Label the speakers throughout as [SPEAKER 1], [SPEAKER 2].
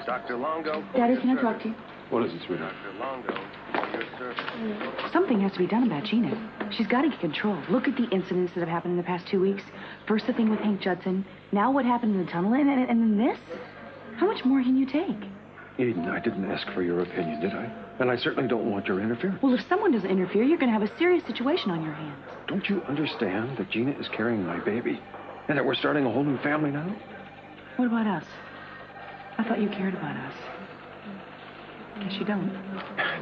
[SPEAKER 1] Dr. Longo.
[SPEAKER 2] Daddy, can I talk to you?
[SPEAKER 3] What is it, sweetheart?
[SPEAKER 1] Dr. Longo, for your service.
[SPEAKER 2] Something has to be done about Gina. She's got to get control. Look at the incidents that have happened in the past 2 weeks. First the thing with Hank Judson. Now what happened in the tunnel, and then this? How much more can you take?
[SPEAKER 3] Eden, I didn't ask for your opinion, did I? And I certainly don't want your interference.
[SPEAKER 2] Well, if someone doesn't interfere, you're going to have a serious situation on your hands.
[SPEAKER 3] Don't you understand that Gina is carrying my baby? And that we're starting a whole new family now?
[SPEAKER 2] What about us? I thought you cared about us. Guess you don't.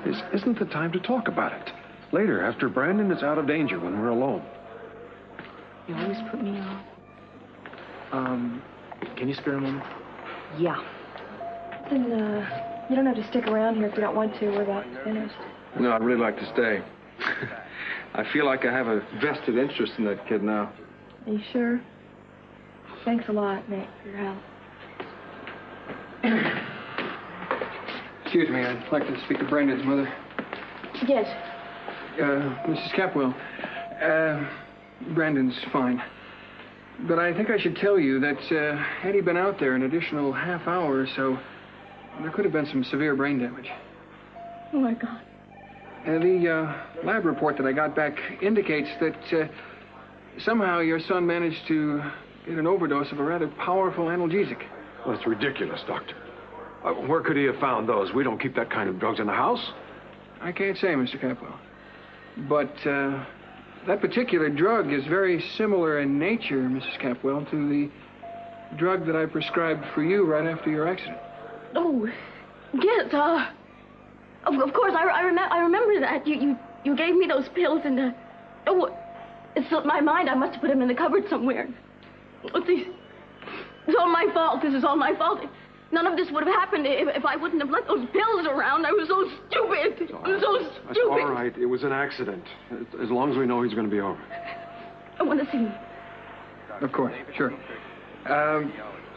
[SPEAKER 3] This isn't the time to talk about it. Later, after Brandon is out of danger, when we're alone.
[SPEAKER 2] You always put me off.
[SPEAKER 4] Can you spare a moment?
[SPEAKER 2] Yeah.
[SPEAKER 5] Then, you don't have to stick around here if you don't want to. We're about finished.
[SPEAKER 4] No, I'd really like to stay. I feel like I have a vested interest in that kid now.
[SPEAKER 5] Are you sure? Thanks a lot, Nick, for your help.
[SPEAKER 4] Excuse me, I'd like to speak to Brandon's mother.
[SPEAKER 5] Yes.
[SPEAKER 4] Mrs. Capwell, Brandon's fine. But I think I should tell you that had he been out there an additional half hour or so, there could have been some severe brain damage.
[SPEAKER 5] Oh, my God.
[SPEAKER 4] The lab report that I got back indicates that somehow your son managed to get an overdose of a rather powerful analgesic.
[SPEAKER 3] Well, that's ridiculous, Doctor. Where could he have found those? We don't keep that kind of drugs in the house.
[SPEAKER 4] I can't say, Mr. Capwell. But that particular drug is very similar in nature, Mrs. Capwell, to the drug that I prescribed for you right after your accident.
[SPEAKER 5] Oh, yes, of course, I remember that. You gave me those pills and, it slipped my mind. I must have put them in the cupboard somewhere. It's all my fault. This is all my fault. None of this would have happened if I wouldn't have left those pills around. I was so stupid. I was so stupid.
[SPEAKER 3] That's all right. It was an accident. As long as we know he's going to be all right.
[SPEAKER 5] I want to see him.
[SPEAKER 4] Of course, sure. As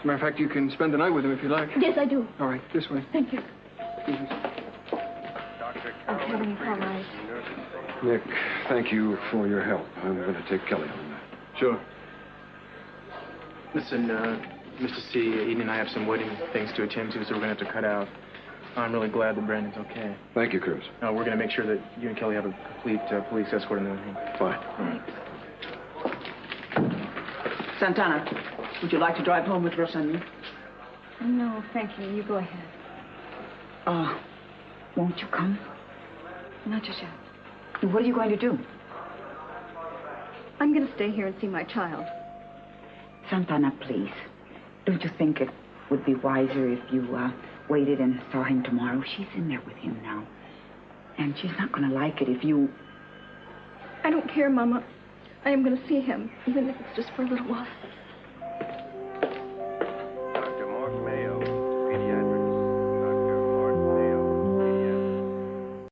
[SPEAKER 4] a matter of fact, you can spend the night with him if you like.
[SPEAKER 5] Yes, I do.
[SPEAKER 4] All right, this way.
[SPEAKER 5] Thank you.
[SPEAKER 3] Nick, thank you for your help. I'm going to take Kelly on that.
[SPEAKER 4] Sure.
[SPEAKER 6] Listen, Mr. C, Eden and I have some wedding things to attend to, so we're going to have to cut out. I'm really glad that Brandon's okay.
[SPEAKER 3] Thank you, Cruz.
[SPEAKER 6] We're going to make sure that you and Kelly have a complete police escort and everything.
[SPEAKER 3] Fine.
[SPEAKER 6] All right.
[SPEAKER 7] Santana, would you like to drive home with Rosanne?
[SPEAKER 5] No, thank you. You go ahead.
[SPEAKER 7] Won't you come?
[SPEAKER 5] Not just yet.
[SPEAKER 7] What are you going to do?
[SPEAKER 5] I'm going to stay here and see my child.
[SPEAKER 7] Santana, please. Don't you think it would be wiser if you waited and saw him tomorrow? She's in there with him now. And she's not going to like it if you...
[SPEAKER 5] I don't care, Mama. I am going to see him, even if it's just for a little while.